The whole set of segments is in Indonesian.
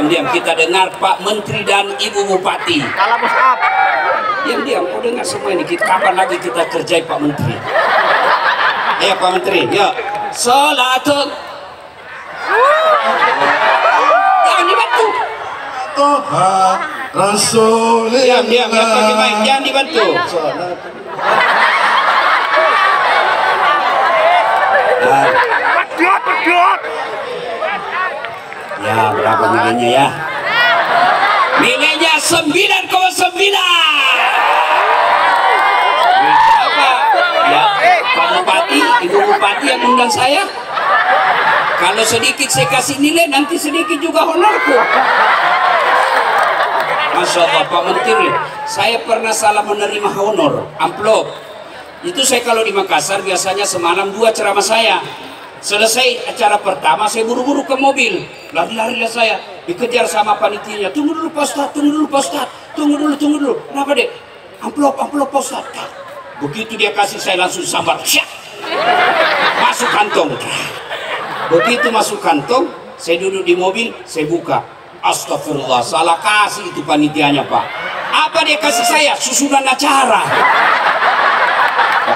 Diam-diam kita dengar Pak Menteri dan Ibu Bupati. Kalah push up. Diam-diam, kau dengar semua ini. Kapan lagi kita kerjai Pak Menteri? Ayo Pak Menteri, yuk. Salatul. Jangan dibantu. Toha Rasulillah. Diam-diam, ya pakai mic. Jangan dibantu. Pedot. Ya, berapa nilainya ya? Nilainya 9,9. Apa? Ya, Pak Bupati, Ibu Bupati yang undang saya. Kalau sedikit saya kasih nilai, nanti sedikit juga honorku. Masya Allah, Pak Menteri, saya pernah salah menerima honor, amplop. Itu saya kalau di Makassar biasanya semalam 2 ceramah saya. Selesai acara pertama, saya buru-buru ke mobil. Lari-larilah saya, dikejar sama panitianya. Tunggu dulu Pak Ustadz, tunggu dulu Pak Ustadz. Tunggu dulu. Kenapa dek? Amplop Pak Ustadz. Begitu dia kasih, saya langsung sambar. Syak! Masuk kantong. Begitu masuk kantong, saya duduk di mobil, saya buka. Astagfirullah, salah kasih itu panitianya Pak. Apa dia kasih saya? Susunan acara.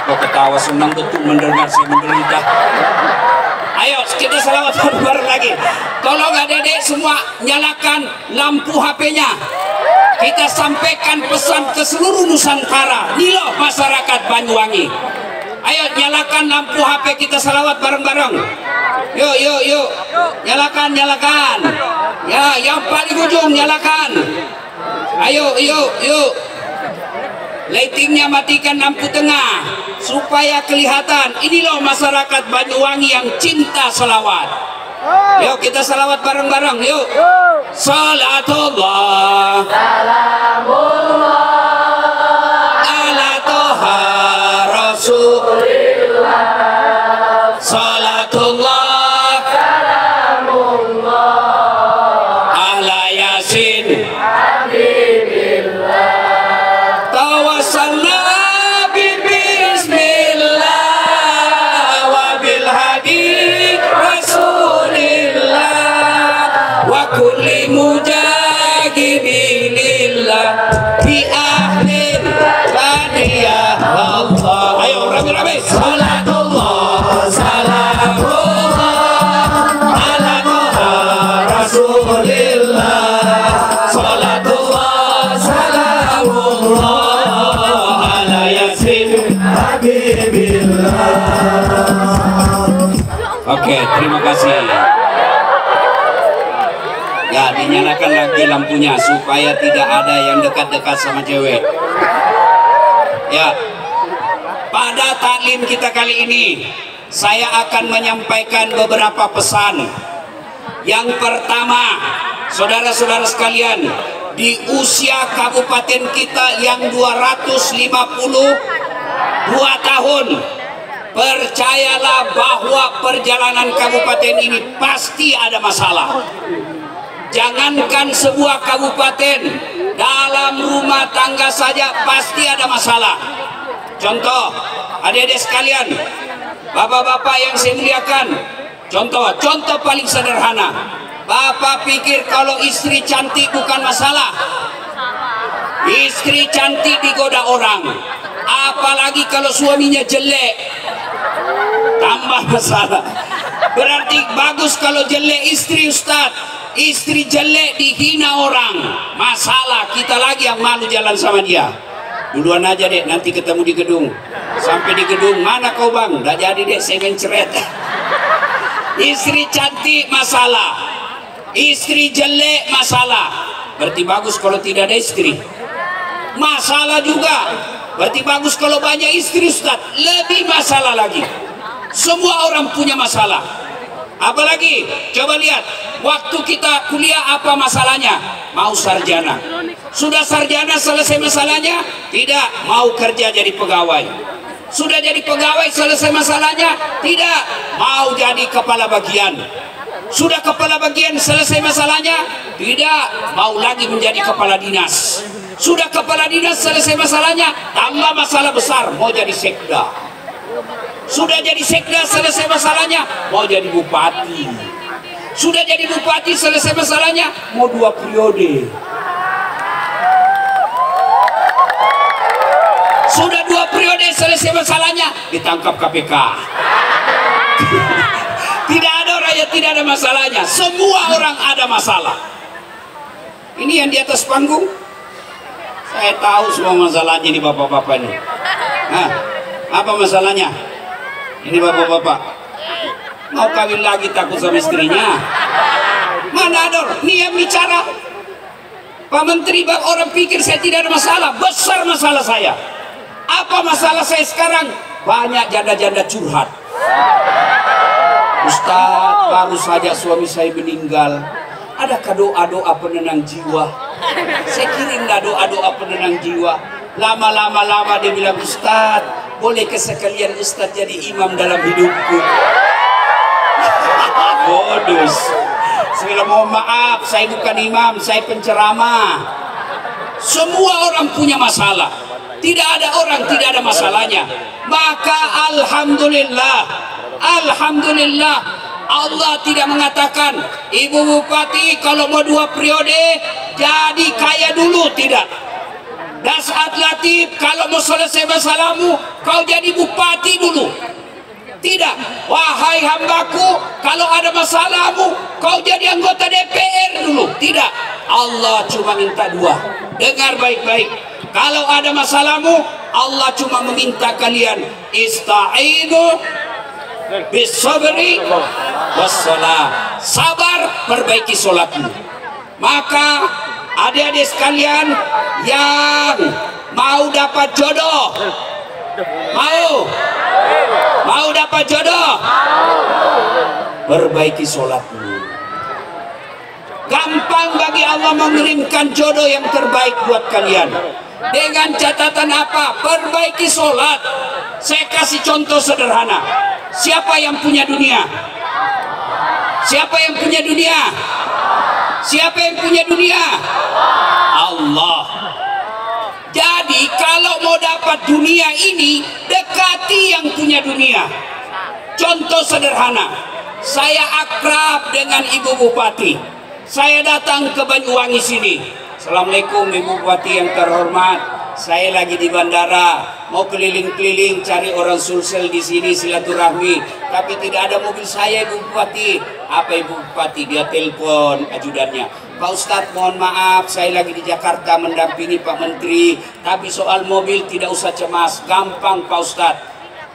Kok ketawa, senang betul mendengar saya menderita. Ayo kita selawat bareng lagi. Tolong adik-adik semua nyalakan lampu HP-nya. Kita sampaikan pesan ke seluruh Nusantara. Nih loh masyarakat Banyuwangi. Ayo nyalakan lampu HP, kita selawat bareng-bareng. Yuk. Nyalakan. Ya, yang paling ujung nyalakan. Ayo. Lightingnya matikan lampu tengah supaya kelihatan. Ini loh masyarakat Banyuwangi yang cinta selawat. Yuk kita selawat bareng-bareng. Yuk. Salatullah. Salamullah. Ala toha Rasulillah. Salatullah. Salamullah. Ala Yasin. Ayo rame-rame. Salatullah, salamullah ala toha Rasulillah. Salatullah, salamullah ala Yasin Habibillah. Oke, terima kasih. Ya, dinyalakan lagi lampunya supaya tidak ada yang dekat-dekat sama cewek. Ya, pada taklim kita kali ini saya akan menyampaikan beberapa pesan. Yang pertama, saudara-saudara sekalian, di usia kabupaten kita yang 252 tahun, percayalah bahwa perjalanan kabupaten ini pasti ada masalah. Jangankan sebuah kabupaten, dalam rumah tangga saja pasti ada masalah. Contoh, adik-adik sekalian, bapak-bapak yang saya muliakan, contoh paling sederhana. Bapak pikir kalau istri cantik bukan masalah. Istri cantik digoda orang, apalagi kalau suaminya jelek, tambah masalah. Berarti bagus kalau jelek istri, Ustadz. Istri jelek dihina orang, masalah. Kita lagi yang malu jalan sama dia. Duluan aja dek, nanti ketemu di gedung. Sampai di gedung, mana kau bang? Udah jadi dek, saya menceret. Istri cantik masalah, istri jelek masalah. Berarti bagus kalau tidak ada istri. Masalah juga. Berarti bagus kalau banyak istri, Ustaz. Lebih masalah lagi. Semua orang punya masalah. Apalagi, coba lihat, waktu kita kuliah apa masalahnya? Mau sarjana. Sudah sarjana selesai masalahnya? Tidak, mau kerja jadi pegawai. Sudah jadi pegawai selesai masalahnya? Tidak, mau jadi kepala bagian. Sudah kepala bagian selesai masalahnya? Tidak, mau lagi menjadi kepala dinas. Sudah kepala dinas selesai masalahnya? Tambah masalah besar, mau jadi sekda. Sudah jadi sekda selesai masalahnya, mau jadi bupati. Sudah jadi bupati, selesai masalahnya, mau 2 periode. Sudah 2 periode, selesai masalahnya, ditangkap KPK. Tidak ada orang yang tidak ada masalahnya. Semua orang ada masalah. Ini yang di atas panggung, saya tahu semua masalahnya ini bapak-bapak ini. Nah, apa masalahnya? Ini bapak-bapak mau kawin lagi, takut sama istrinya. Mana ada orang? Ini yang bicara Pak Menteri. Orang pikir saya tidak ada masalah. Besar masalah saya. Apa masalah saya sekarang? Banyak janda-janda curhat. Ustadz, baru saja suami saya meninggal. Adakah doa-doa penenang jiwa? Saya kirimlah doa-doa penenang jiwa. Lama-lama dia bilang, Ustadz, bolehkah sekalian Ustadz jadi imam dalam hidupku? Bodoh. Saya mohon maaf, saya bukan imam, saya penceramah. Semua orang punya masalah. Tidak ada orang tidak ada masalahnya. Maka alhamdulillah, alhamdulillah, Allah tidak mengatakan Ibu Bupati kalau mau 2 periode jadi kaya dulu, tidak. Dasat Latif kalau mau selesai masalahmu kau jadi bupati dulu, tidak. Wahai hambaku, kalau ada masalahmu kau jadi anggota DPR dulu, tidak. Allah cuma minta 2. Dengar baik-baik. Kalau ada masalahmu, Allah cuma meminta kalian ista'inu bisabri wassalah. Sabar, perbaiki sholatmu. Maka adik-adik sekalian yang mau dapat jodoh, mau dapat jodoh, perbaiki sholatmu. Gampang bagi Allah mengirimkan jodoh yang terbaik buat kalian. Dengan catatan apa? Perbaiki sholat. Saya kasih contoh sederhana. Siapa yang punya dunia? Siapa yang punya dunia? Siapa yang punya dunia? Allah. Jadi kalau mau dapat dunia ini, dekati yang punya dunia. Contoh sederhana. Saya akrab dengan Ibu Bupati. Saya datang ke Banyuwangi sini. Assalamualaikum Ibu Bupati yang terhormat. Saya lagi di bandara, mau keliling-keliling cari orang Sulsel di sini silaturahmi, tapi tidak ada mobil saya Ibu Bupati. Apa Ibu Bupati? Dia telepon ajudannya. Pak Ustadz, mohon maaf, saya lagi di Jakarta mendampingi Pak Menteri, tapi soal mobil tidak usah cemas, gampang Pak Ustadz.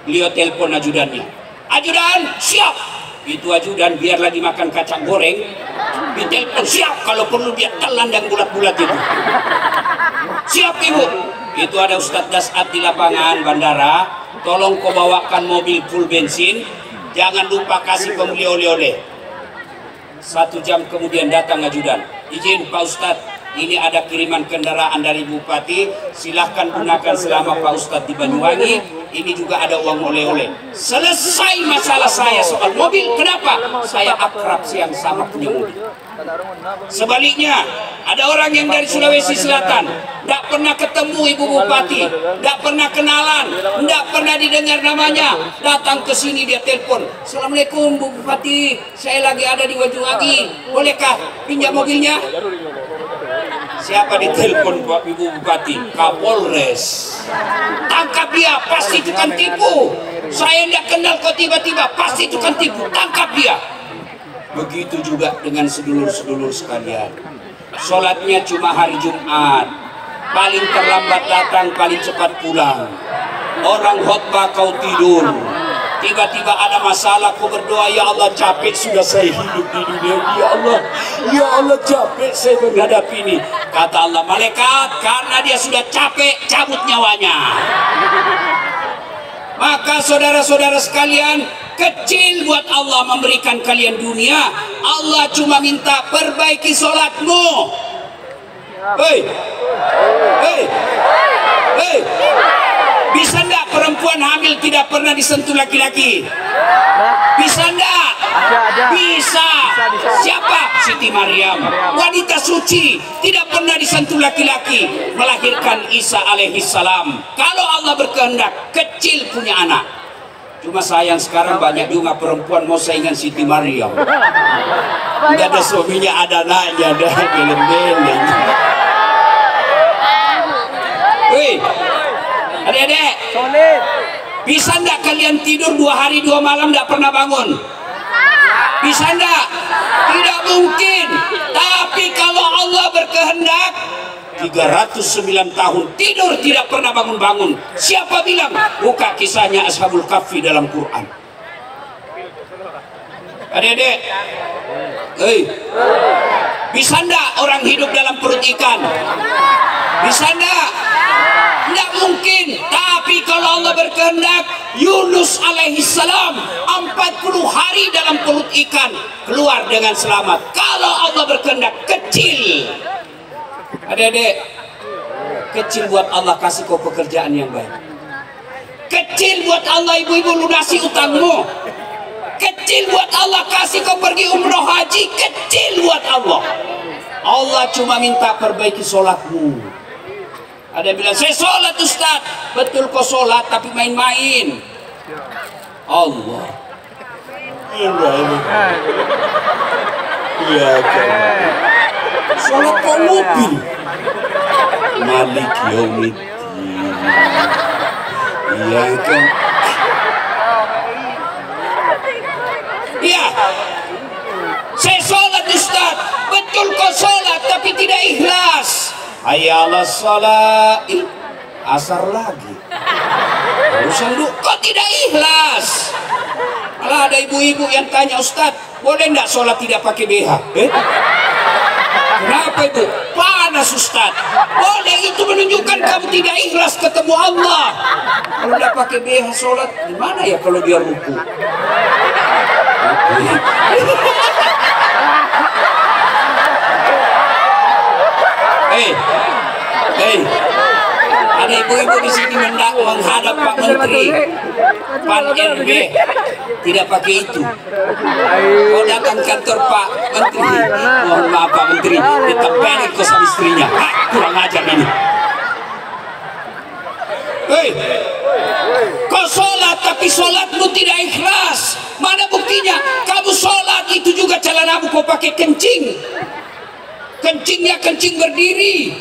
Beliau telepon ajudannya. Ajudan, siap. Itu ajudan biar lagi makan kacang goreng, ditelepon siap, kalau perlu dia telan yang bulat-bulat itu. Siap Ibu. Itu ada Ustadz Dasat di lapangan bandara, tolong kau bawakan mobil full bensin, jangan lupa kasih pembeli oleh-oleh. 1 jam kemudian datang ajudan. Izin Pak Ustadz, ini ada kiriman kendaraan dari Bupati, silahkan gunakan selama Pak Ustadz di Banyuwangi. Ini juga ada uang oleh-oleh. Selesai masalah saya soal mobil. Kenapa? Saya akrab yang sama punya mobil. Sebaliknya, ada orang yang dari Sulawesi Selatan, tidak pernah ketemu Ibu Bupati, tidak pernah kenalan, tidak pernah didengar namanya, datang ke sini dia telepon. Assalamualaikum Bu Bupati, saya lagi ada di Banyuwangi, bolehkah pinjam mobilnya? Siapa ditelepon Pak Ibu Bupati? Kapolres. Tangkap dia, pasti itu kan tipu. Saya tidak kenal kok tiba-tiba, pasti itu kan tipu. Tangkap dia. Begitu juga dengan sedulur-sedulur sekalian. Sholatnya cuma hari Jumat, paling terlambat datang, paling cepat pulang. Orang khotbah kau tidur. Tiba-tiba ada masalah, kau berdoa, ya Allah capek sudah saya hidup di dunia ini, ya Allah capek saya menghadapi ini. Kata Allah, malaikat, karena dia sudah capek, cabut nyawanya. Maka saudara-saudara sekalian, kecil buat Allah memberikan kalian dunia. Allah cuma minta perbaiki sholatmu. Hei, hei, hei. Bisa enggak perempuan hamil tidak pernah disentuh laki-laki? Bisa enggak? Bisa. Siapa? Siti Maryam, wanita suci, tidak pernah disentuh laki-laki, melahirkan Isa alaihissalam. Kalau Allah berkehendak, kecil punya anak. Cuma sayang sekarang banyak juga perempuan mau saingan Siti Maryam. Nggak ada suaminya, ada anaknya, ada beleng-beleng. Wih, adik-adik, bisa nggak kalian tidur 2 hari 2 malam nggak pernah bangun? Bisa nggak? Tidak mungkin. Tapi kalau Allah berkehendak, 309 tahun tidur tidak pernah bangun-bangun. Siapa bilang? Buka kisahnya Ashabul Kahfi dalam Quran. Adik-adik, bisa ndak orang hidup dalam perut ikan? Bisa ndak? Nggak mungkin. Tapi kalau Allah berkehendak, Yunus alaihissalam 40 hari dalam perut ikan keluar dengan selamat. Kalau Allah berkehendak, kecil. Adik-adik, kecil buat Allah kasih kau pekerjaan yang baik. Kecil buat Allah ibu-ibu lunasi utangmu. Kecil buat Allah kasih kau pergi umroh haji. Kecil buat Allah. Allah cuma minta perbaiki sholatmu. Ada yang bilang, saya sholat Ustaz. Betul kau sholat tapi main-main. Allah. Iya kan. Sholat kau mobil. Malik Yaumiddin. Iya kan. Iya. Saya sholat Ustaz. Betul kau sholat tapi tidak ikhlas. Hayalah sholat. Asar lagi. Urusan lu kok tidak ikhlas. Malah ada ibu-ibu yang tanya, Ustaz, boleh enggak sholat tidak pakai BH? Kenapa itu? Panas Ustaz. Boleh, itu menunjukkan kamu tidak ikhlas ketemu Allah. Kalau enggak pakai BH sholat, gimana ya kalau dia ruku? Ada ibu-ibu di sini menghadap Pak Menteri, Pan RB, tidak pakai itu. Kau datang kantor Pak Menteri, mohon maaf Pak Menteri, ditempelin kau sama istrinya. Kurang ajar ini. Kau sholat tapi sholatmu tidak ikhlas. Mana buktinya? Kamu sholat itu juga celanamu kau pakai kencing. Kencingnya kencing berdiri.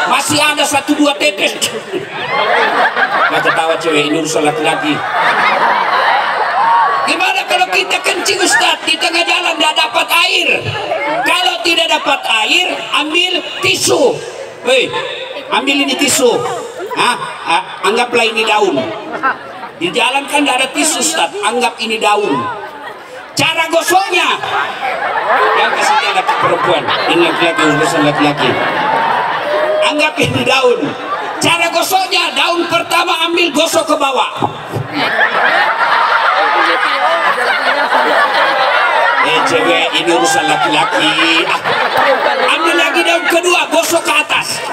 Masih ada 1-2 tetes. Nggak ketawa cewek, ini urusan laki-laki. Gimana kalau kita kencing Ustaz di tengah jalan nggak dapat air? Kalau tidak dapat air, ambil tisu. Ambil ini tisu. Anggaplah ini daun. Di jalan kan nggak ada tisu Ustaz, anggap ini daun. Cara gosoknya, yang kasih dia laki perempuan, ini laki-laki, urusan laki-laki. Anggap ini daun. Cara gosoknya, daun pertama ambil gosok ke bawah. Cewek, ini urusan laki-laki. Ambil lagi daun kedua, gosok ke atas.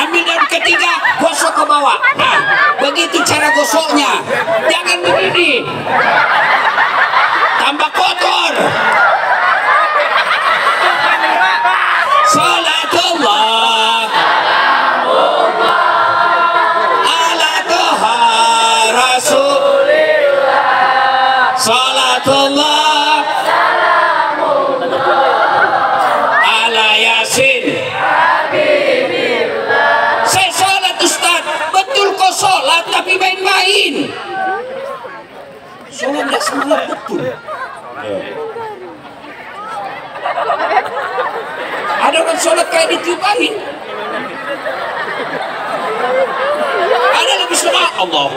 Ambil daun ketiga, gosok ke bawah. Nah, begitu cara gosoknya. Jangan begini. Tambah kotor. Salatullah ala toha rasulillah. Salatullah ala yasin. Saya sholat Ustaz. Betul kok sholat tapi main-main. Sholat gak semangat betul. Ada orang sholat kayak ditiup angin. Ada lebih semangat. Allah.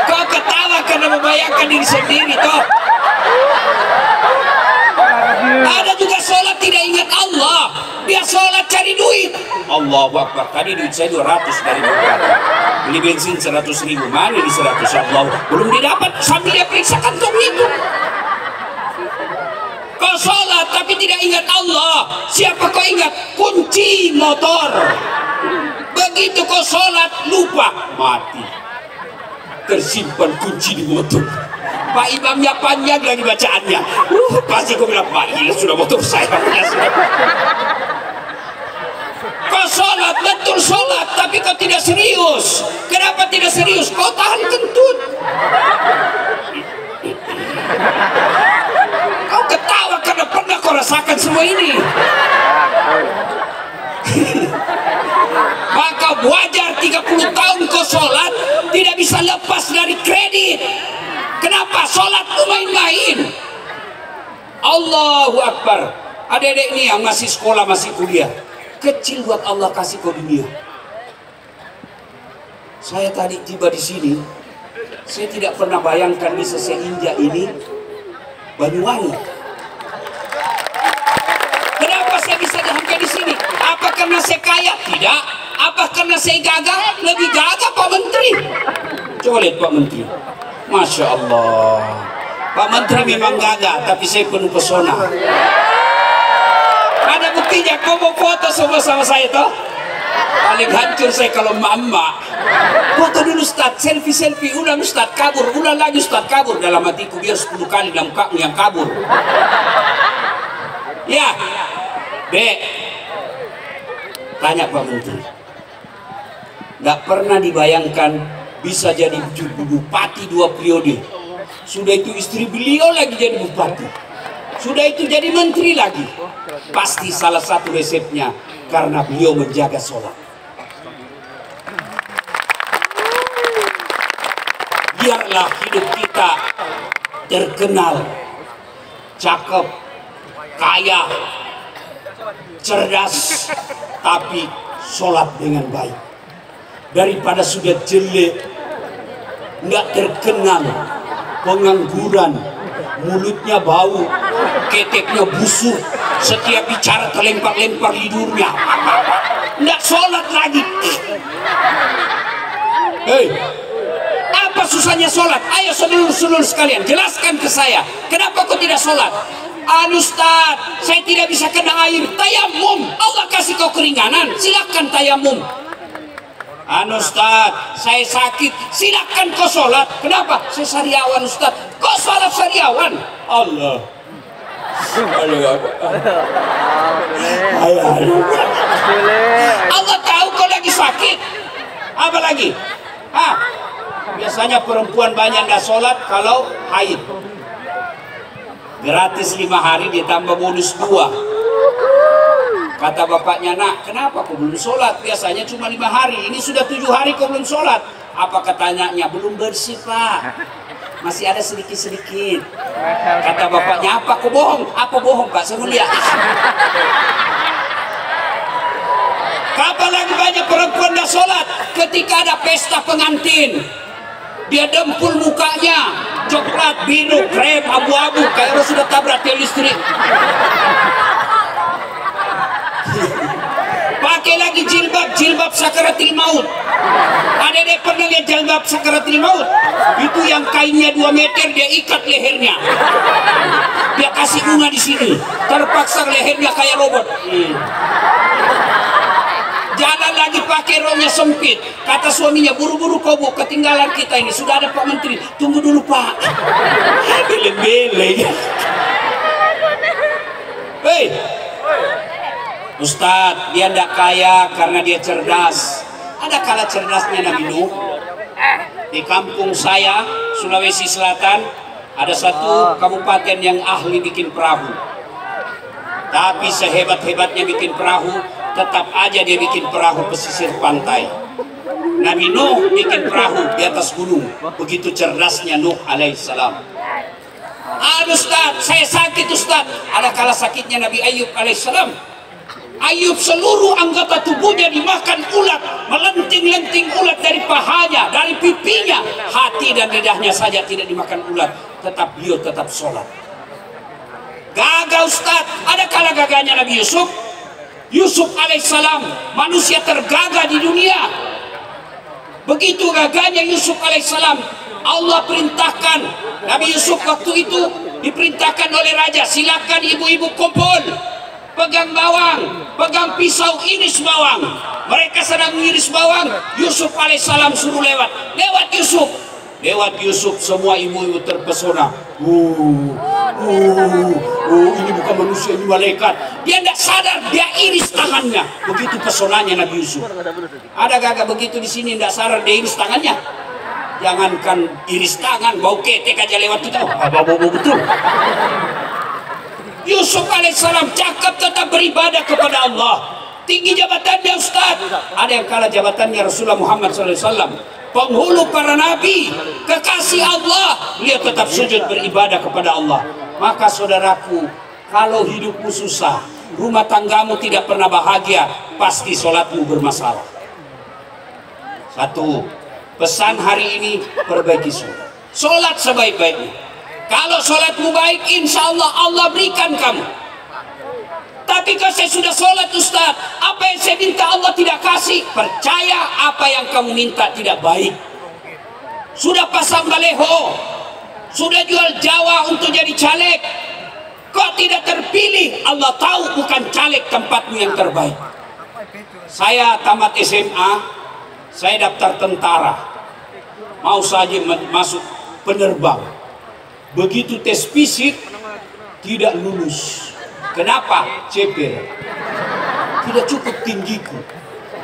Kau ketawa karena membayangkan diri sendiri toh. Ada juga sholat tidak ingat Allah. Dia sholat cari duit. Allahu Akbar. Tadi duit saya 200 dari Bogor. Beli bensin 100.000. Mana di 100 Allah? Belum didapat sambil dia periksa kantong itu. Kau sholat tapi tidak ingat Allah. Siapa kau ingat? Kunci motor. Begitu kau sholat lupa, mati. Tersimpan kunci di motor. Pak imamnya panjang lagi bacaannya. Pasti kau bilang, Pak, ini sudah motor saya. Kau sholat, betul sholat, tapi kau tidak serius. Kenapa tidak serius? Kau tahan kentut. Kau ketawa karena pernah kau rasakan semua ini. Maka wajar 30 tahun kau sholat tidak bisa lepas dari kredit. Kenapa? Sholatmu main-main. Allahu Akbar. Adik-adik ini yang masih sekolah, masih kuliah, kecil buat Allah kasih kau dunia. Saya tadi tiba di sini, saya tidak pernah bayangkan bisa seinjak ini Banyuwangi. Kenapa saya bisa sampai di sini? Apa karena saya kaya? Tidak. Apa karena saya gagah? Lebih gagah Pak Menteri. Coba lihat Pak Menteri. Masya Allah. Pak Menteri memang gagah, tapi saya penuh pesona. Ada buktinya, kau mau foto sama saya toh? Paling hancur saya kalau emak-emak. Foto dulu Ustaz, selfie, ulang Ustaz, kabur, ulang lagi Ustaz, kabur. Dalam hatiku biar 10 kali dalam kamu yang kabur. Ya, Dek, tanya Pak Menteri. Gak pernah dibayangkan bisa jadi bupati 2 periode. Sudah itu istri beliau lagi jadi bupati. Sudah itu jadi menteri lagi. Pasti salah satu resepnya karena beliau menjaga sholat. Biarlah hidup kita terkenal, cakep, kaya, cerdas, tapi sholat dengan baik. Daripada sudah jelek, nggak terkenal, pengangguran, mulutnya bau, keteknya busuk, setiap bicara terlempar-lempar lidurnya, nggak sholat lagi. Hei, apa susahnya sholat? Ayo saudara-saudara sekalian, jelaskan ke saya, kenapa kau tidak sholat? Ustaz, saya tidak bisa kena air. Tayamum, Allah kasih kau keringanan, silakan tayamum. Ustaz, saya sakit, silakan kau sholat. Kenapa? Saya sariawan Ustaz. Kau sholat sariawan. Allah tahu kau lagi sakit. Apa lagi? Biasanya perempuan banyak nggak sholat kalau haid. Gratis 5 hari ditambah bonus 2. Kata bapaknya, nak, kenapa kau belum sholat? Biasanya cuma 5 hari, ini sudah 7 hari kau belum sholat. Apa katanya? Belum bersih Pak, masih ada sedikit-sedikit. Kata bapaknya, apa kau bohong? Apa bohong Pak? Saya mau lihat. Kapan lagi banyak perempuan dah sholat? Ketika ada pesta pengantin, dia dempul mukanya, coklat, biru, krem, abu-abu, kayak orang sudah tabrak tiang listrik. Pakai lagi jilbab sakaratil maut. Ada pernah lihat jilbab sakaratil maut? Itu yang kainnya 2 meter, dia ikat lehernya, dia kasih bunga di sini, terpaksa lehernya kayak robot. Jalan lagi pakai roknya sempit. Kata suaminya, buru-buru kau Bu, ketinggalan kita ini. Sudah ada Pak Menteri. Tunggu dulu Pak. Bele-bele. Hei, Ustadz, dia tidak kaya karena dia cerdas. Ada kala cerdasnya Nabi Nuh. Di kampung saya, Sulawesi Selatan, ada satu kabupaten yang ahli bikin perahu. Tapi sehebat-hebatnya bikin perahu, tetap aja dia bikin perahu pesisir pantai. Nabi Nuh bikin perahu di atas gunung. Begitu cerdasnya Nuh alaihissalam. Ustaz, saya sakit Ustaz. Ada kala sakitnya Nabi Ayub alaihissalam. Ayub seluruh anggota tubuhnya dimakan ulat, melenting-lenting ulat dari pahanya, dari pipinya. Hati dan lidahnya saja tidak dimakan ulat, tetap beliau tetap sholat. Gagah Ustaz. Ada kala gagahnya Nabi Yusuf. Yusuf alaihissalam, manusia tergagah di dunia. Begitu gagahnya Yusuf alaihissalam, Allah perintahkan Nabi Yusuf waktu itu diperintahkan oleh raja, silakan ibu-ibu kumpul, pegang bawang, pegang pisau, iris bawang. Mereka sedang mengiris bawang, Yusuf alaihissalam suruh lewat Yusuf. Lewat Yusuf semua ibu-ibu terpesona. Ini bukan manusia, ini malaikat. Dia tidak sadar, dia iris tangannya. Begitu pesonanya Nabi Yusuf. Ada gagak begitu di sini tidak sadar dia iris tangannya? Jangankan iris tangan, bau ketek aja lewat kita. Bau betul. Yusuf alaihissalam cakap tetap beribadah kepada Allah. Tinggi jabatannya Ustaz. Ada yang kalah jabatannya Rasulullah Muhammad SAW. Penghulu para nabi, kekasih Allah, beliau tetap sujud beribadah kepada Allah. Maka saudaraku, kalau hidupmu susah, rumah tanggamu tidak pernah bahagia, pasti sholatmu bermasalah. Satu, pesan hari ini, perbaiki sholat. Sholat sebaik-baiknya. Kalau sholatmu baik, insya Allah Allah berikan kamu. Tapi kalau saya sudah sholat Ustaz, apa yang saya minta Allah tidak kasih. Percaya apa yang kamu minta tidak baik. Sudah pasang baleho, sudah jual Jawa untuk jadi caleg, kok tidak terpilih. Allah tahu bukan caleg tempatmu yang terbaik. Saya tamat SMA, saya daftar tentara, mau saja masuk penerbang. Begitu tes fisik tidak lulus. Kenapa? Ceper. Tidak cukup tinggiku.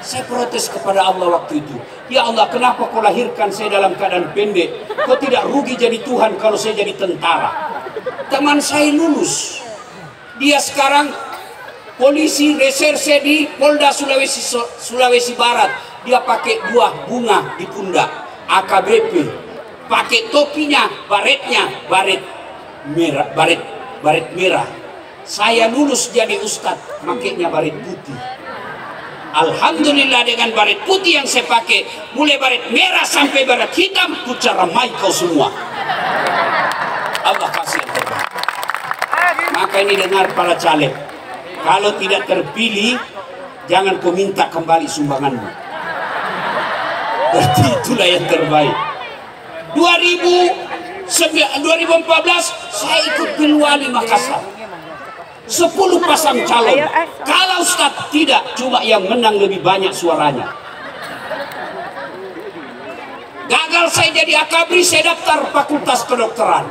Saya protes kepada Allah waktu itu. Ya Allah, kenapa kau lahirkan saya dalam keadaan pendek? Kau tidak rugi jadi Tuhan kalau saya jadi tentara. Teman saya lulus. Dia sekarang polisi reserse di Polda Sulawesi Barat. Dia pakai buah bunga di pundak. AKBP. Pakai topinya, baretnya, baret merah. Saya lulus jadi ustadz, makainya baret putih. Alhamdulillah dengan baret putih yang saya pakai, mulai baret merah sampai baret hitam, ku caramai kau semua. Allah kasih yang terbaik. Maka ini dengar para caleg, kalau tidak terpilih, jangan kau minta kembali sumbanganmu. Berarti itulah yang terbaik. 2014 saya ikut Pilwali Makassar. 10 pasang calon. Kalau Ustaz tidak, cuma yang menang lebih banyak suaranya. Gagal saya jadi akabri, saya daftar fakultas kedokteran.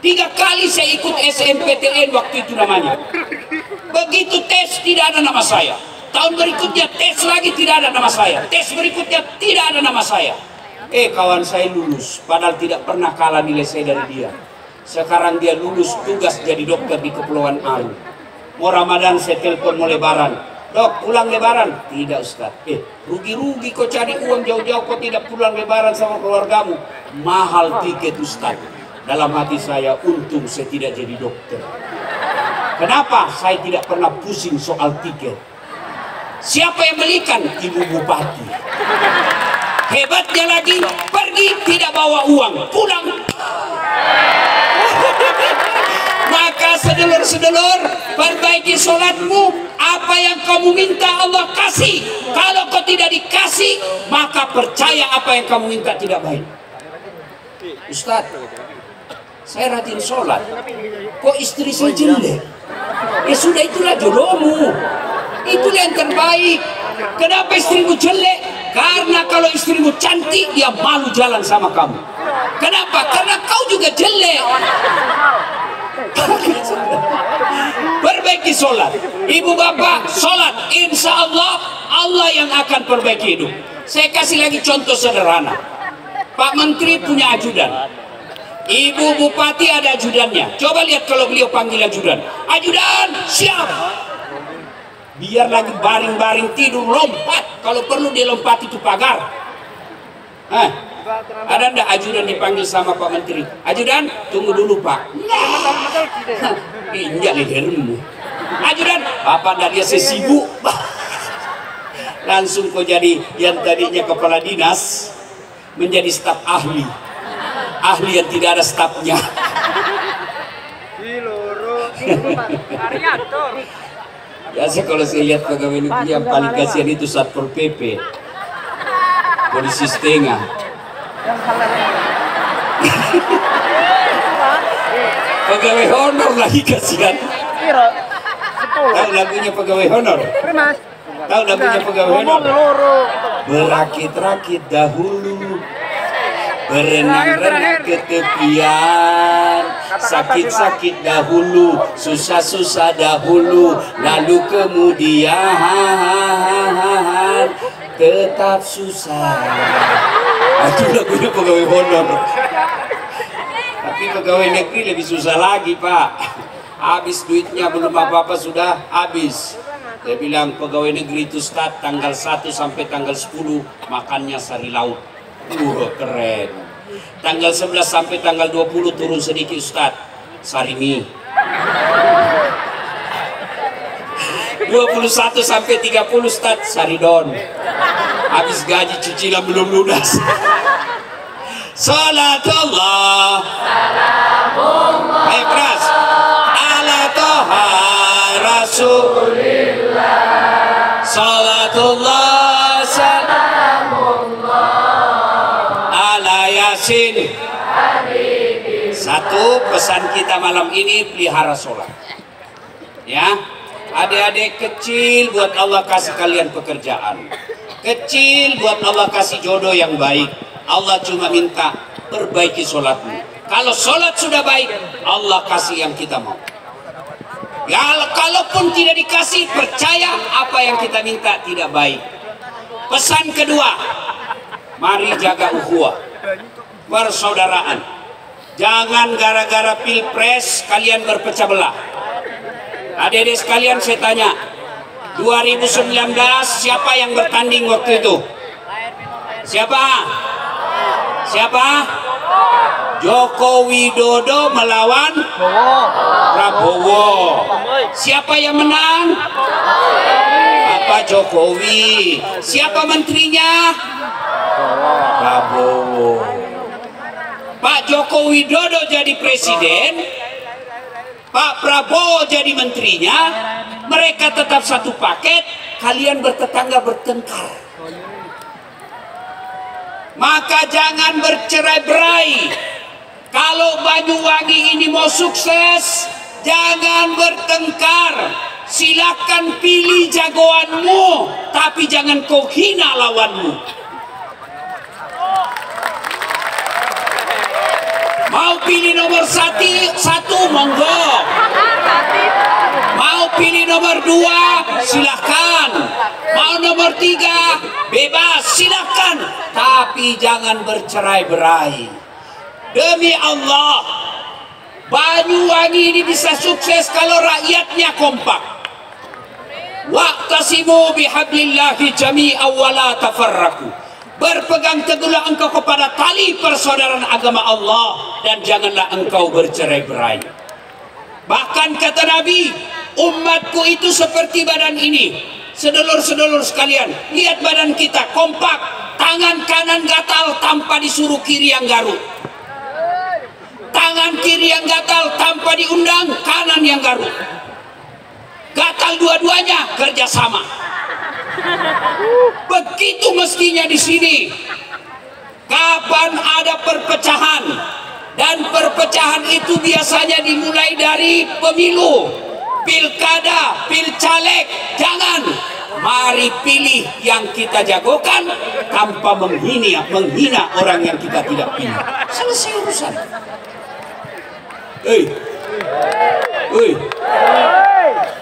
3 kali saya ikut SNPTN waktu itu namanya. Begitu tes tidak ada nama saya. Tahun berikutnya tes lagi tidak ada nama saya. Tes berikutnya tidak ada nama saya. Kawan saya lulus, padahal tidak pernah kalah nilai saya dari dia. Sekarang dia lulus tugas jadi dokter di Kepulauan Aru. Mau Ramadan saya telepon mau lebaran. Dok, pulang lebaran? Tidak Ustaz. Rugi-rugi kau cari uang jauh-jauh, kau tidak pulang lebaran sama keluargamu. Mahal tiket Ustaz. Dalam hati saya, untung saya tidak jadi dokter. Kenapa? Saya tidak pernah pusing soal tiket. Siapa yang belikan? Ibu Bupati. Hebatnya lagi, pergi tidak bawa uang, pulang. Maka sedulur-sedulur, perbaiki sholatmu. Apa yang kamu minta Allah kasih. Kalau kau tidak dikasih, maka percaya apa yang kamu minta tidak baik. Ustaz, saya rajin sholat, kok istri saya jelek? Sudah, itulah jodohmu. Itulah yang terbaik. Kenapa istrimu jelek? Karena kalau istrimu cantik, dia malu jalan sama kamu. Kenapa? Karena kau juga jelek. Perbaiki sholat. Ibu bapak sholat, insya Allah Allah yang akan perbaiki hidup. Saya kasih lagi contoh sederhana. Pak Menteri punya ajudan, Ibu Bupati ada ajudannya. Coba lihat kalau beliau panggil ajudan, ajudan siap. Biar lagi baring-baring tidur, lompat. Kalau perlu dia lompat itu pagar. Ada ndak ajudan dipanggil sama Pak Menteri? Ajudan, tunggu dulu Pak. Injak lehermu. Ajudan, Bapak ndak dia sesibuk. Langsung kau jadi yang tadinya kepala dinas menjadi staf ahli. Ahli yang tidak ada stafnya. Biasa kalau saya lihat pegawai negeri yang paling kasihan itu Satpol PP, polisi setengah. Pegawai honor lagi kasihan. Tahu lagunya pegawai honor? Tahu lagunya pegawai honor? Berakit-rakit dahulu, berenang-renang ke tepian, sakit-sakit dahulu, susah-susah dahulu, lalu kemudian tetap susah. Itu lagunya pegawai honor. Tapi pegawai negeri lebih susah lagi, Pak. Habis duitnya belum apa-apa sudah habis. Dia bilang pegawai negeri itu start tanggal 1 sampai tanggal 10 makannya sari lauk. Keren. Tanggal 11 sampai tanggal 20 turun sedikit Ustaz, sari mie. 21 sampai 30 Ustaz, sari don. Habis gaji cicilan belum lunas. Salatullah, ayo keras, ala toha rasulillah, salatullah, salamullah, ala yasin. Satu pesan kita malam ini, pelihara sholat. Ya, adik-adik kecil buat Allah kasih kalian pekerjaan. Kecil buat Allah kasih jodoh yang baik. Allah cuma minta perbaiki sholatmu. Kalau sholat sudah baik, Allah kasih yang kita mau. Ya, kalaupun tidak dikasih, percaya apa yang kita minta tidak baik. Pesan kedua, mari jaga ukhuwah, persaudaraan. Jangan gara-gara pilpres kalian berpecah belah. Adik-adik sekalian, saya tanya, 2019 siapa yang bertanding waktu itu? Siapa? Joko Widodo melawan Prabowo. Siapa yang menang? Pak Jokowi. Siapa menterinya? Prabowo. Pak Joko Widodo jadi presiden, Pak Prabowo jadi menterinya, mereka tetap satu paket, kalian bertetangga bertengkar. Maka jangan bercerai-berai. Kalau Banyuwangi ini mau sukses, jangan bertengkar. Silakan pilih jagoanmu, tapi jangan kau hina lawanmu. Mau pilih nomor satu, monggo. Mau pilih nomor 2, silakan. Mau nomor 3, bebas, silakan. Tapi jangan bercerai-berai. Demi Allah, Banyuwangi ini bisa sukses kalau rakyatnya kompak. Wa'tasimu bihablillahi jami'an wa la tafarraqu. Berpegang teguhlah engkau kepada tali persaudaraan agama Allah dan janganlah engkau bercerai-berai. Bahkan kata Nabi, umatku itu seperti badan ini. Sedulur-sedulur sekalian, lihat badan kita kompak, tangan kanan gatal tanpa disuruh kiri yang garuk. Tangan kiri yang gatal tanpa diundang, kanan yang garuk. Gatal dua-duanya kerjasama. Begitu mestinya di sini. Kapan ada perpecahan, dan perpecahan itu biasanya dimulai dari pemilu, pilkada, pilcaleg. Jangan, mari pilih yang kita jagokan tanpa menghina orang yang kita tidak pilih. Selesai urusan.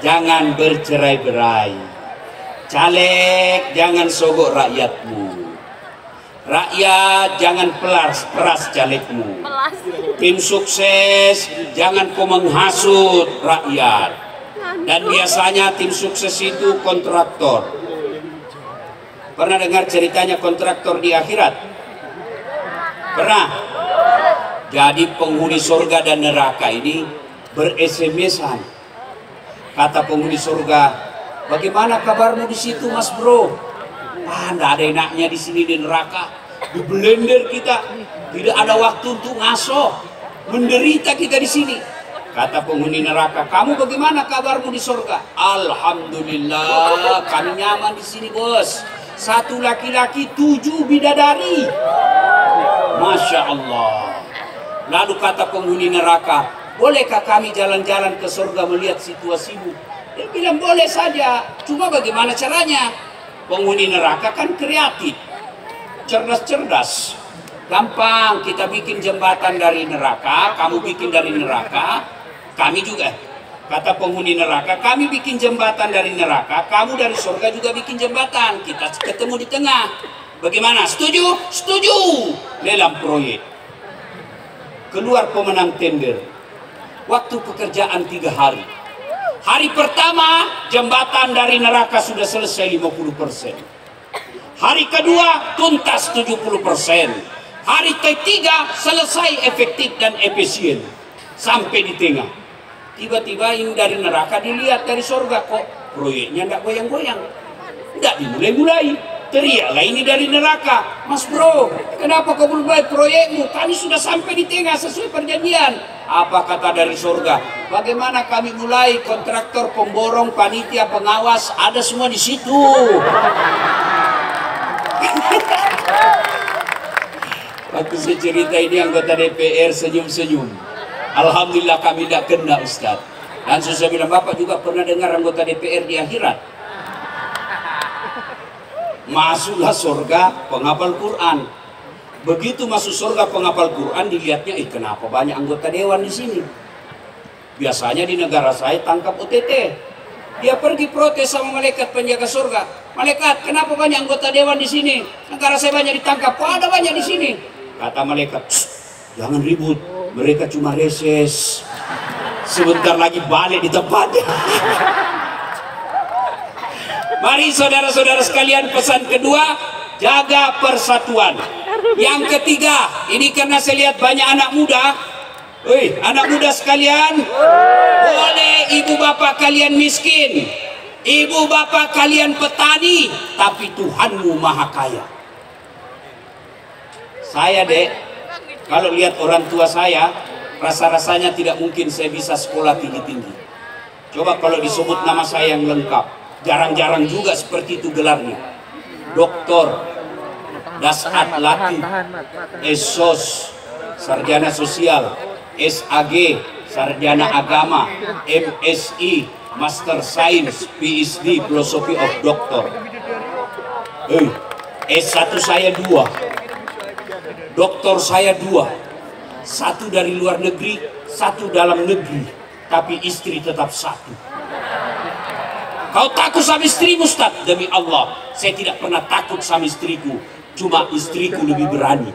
Jangan bercerai-berai. Caleg jangan sogok rakyatmu. Rakyat jangan peras calegmu. Tim sukses jangan kau menghasut rakyat. Dan biasanya tim sukses itu kontraktor. Pernah dengar ceritanya kontraktor di akhirat? Pernah? Jadi penghuni surga dan neraka ini ber-SMS-an. Kata penghuni surga, bagaimana kabarmu di situ, Mas Bro? Nggak ada enaknya di sini di neraka. Di blender kita, tidak ada waktu untuk ngaso. Menderita kita di sini. Kata penghuni neraka, kamu bagaimana kabarmu di surga? Alhamdulillah, kami nyaman di sini, Bos. 1 laki-laki, 7 bidadari. Masya Allah. Lalu kata penghuni neraka, bolehkah kami jalan-jalan ke surga melihat situasimu? Dia bilang boleh saja, cuma bagaimana caranya? Penghuni neraka kan kreatif, cerdas-cerdas. Gampang, kita bikin jembatan dari neraka, kamu bikin dari neraka, kami juga. Kata penghuni neraka, kami bikin jembatan dari neraka, kamu dari surga juga bikin jembatan. Kita ketemu di tengah. Bagaimana? Setuju? Setuju. Lelang proyek. Keluar pemenang tender. Waktu pekerjaan 3 hari. Hari pertama, jembatan dari neraka sudah selesai 50%. Hari kedua, tuntas 70%. Hari ketiga, selesai efektif dan efisien. Sampai di tengah. Tiba-tiba ini dari neraka dilihat dari surga, kok proyeknya tidak goyang-goyang. Tidak dimulai-mulai. Teriaklah ini dari neraka. Mas bro, kenapa kau belum mulai proyekmu? Kami sudah sampai di tengah sesuai perjanjian. Apa kata dari surga? Bagaimana kami mulai? Kontraktor, pemborong, panitia, pengawas, ada semua di situ. Waktu saya cerita ini anggota DPR senyum-senyum. Alhamdulillah kami tidak kena Ustaz. Dan saya bilang, Bapak juga pernah dengar anggota DPR di akhirat? Masuklah surga penghafal Quran. Begitu masuk surga penghafal Quran, dilihatnya, kenapa banyak anggota dewan di sini? Biasanya di negara saya tangkap OTT. Dia pergi protes sama malaikat penjaga surga. Malaikat, kenapa banyak anggota dewan di sini? Negara saya banyak ditangkap. Kok ada banyak di sini? Kata malaikat, jangan ribut. Mereka cuma reses. Sebentar lagi balik di tempatnya. Mari saudara-saudara sekalian, pesan kedua, jaga persatuan. Yang ketiga, ini karena saya lihat banyak anak muda. Anak muda sekalian, boleh ibu bapak kalian miskin, ibu bapak kalian petani, tapi Tuhanmu maha kaya. Saya dek, kalau lihat orang tua saya, rasa-rasanya tidak mungkin saya bisa sekolah tinggi-tinggi. Coba kalau disebut nama saya yang lengkap, jarang-jarang juga seperti itu gelarnya. Doktor, Dasat Latif, Esos, Sarjana Sosial, SAG, Sarjana Agama, MSI, Master Science, PhD, Philosophy of Doctor. S1 saya 2, doktor saya 2, 1 dari luar negeri, 1 dalam negeri, tapi istri tetap 1. Kau takut sama istrimu, Ustaz? Demi Allah, saya tidak pernah takut sama istriku, cuma istriku lebih berani.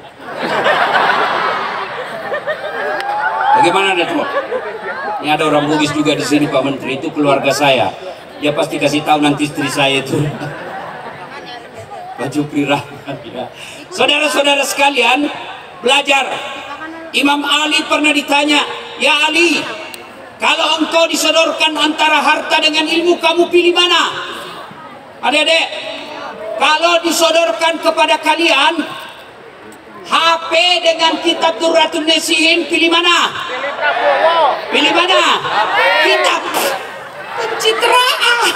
Bagaimana Dato? Ini ada orang Bugis juga di sini, Pak Menteri, itu keluarga saya. Dia pasti kasih tahu nanti istri saya itu baju pirahmat ya. Saudara-saudara sekalian, belajar. Imam Ali pernah ditanya, ya Ali, kalau engkau disodorkan antara harta dengan ilmu, kamu pilih mana? Adik-adik, kalau disodorkan kepada kalian HP dengan kitab Durratun Nasihin, pilih mana? Pilih mana? Kitab pencitraan.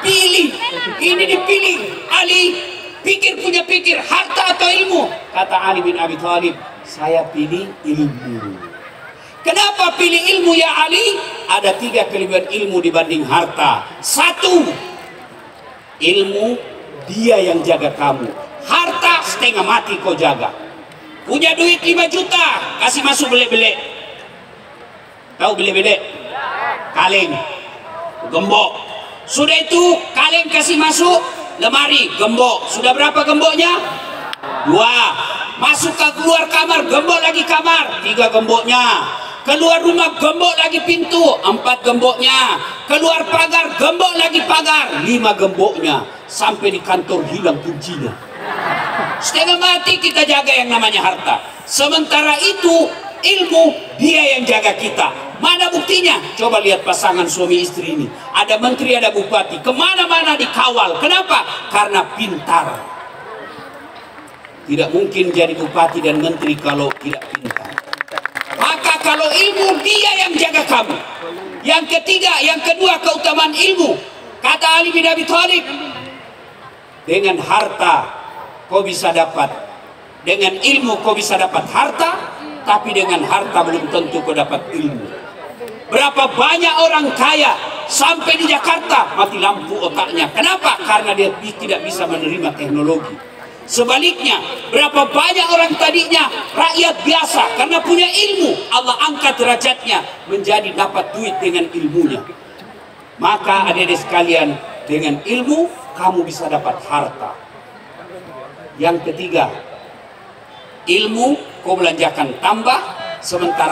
Pilih, ini dipilih. Ali pikir, punya pikir, harta atau ilmu? Kata Ali bin Abi Thalib, saya pilih ilmu. Kenapa pilih ilmu ya Ali? Ada 3 kelebihan ilmu dibanding harta. 1, ilmu dia yang jaga kamu. Harta setengah mati kau jaga. Punya duit 5 juta, kasih masuk belek-belek. Tahu belek-belek? Kaleng, gembok. Sudah itu kaleng kasih masuk lemari, gembok. Sudah berapa gemboknya? 2. Masuk ke keluar kamar, gembok lagi kamar, 3 gemboknya. Keluar rumah, gembok lagi pintu, 4 gemboknya. Keluar pagar, gembok lagi pagar, 5 gemboknya. Sampai di kantor hilang kuncinya. Setengah mati kita jaga yang namanya harta. Sementara itu ilmu dia yang jaga kita. Mana buktinya? Coba lihat pasangan suami istri ini. Ada menteri, ada bupati, kemana-mana dikawal. Kenapa? Karena pintar. Tidak mungkin jadi bupati dan menteri kalau tidak pintar. Maka kalau ilmu, dia yang jaga kamu. Yang ketiga, yang kedua, keutamaan ilmu. Kata Ali bin Abi Thalib, dengan harta kau bisa dapat, dengan ilmu kau bisa dapat harta, tapi dengan harta belum tentu kau dapat ilmu. Berapa banyak orang kaya sampai di Jakarta mati lampu otaknya. Kenapa? Karena dia tidak bisa menerima teknologi. Sebaliknya, berapa banyak orang tadinya rakyat biasa karena punya ilmu, Allah angkat derajatnya menjadi dapat duit dengan ilmunya. Maka adik-adik sekalian, dengan ilmu kamu bisa dapat harta. Yang ketiga, ilmu kau belanjakan tambah, sementara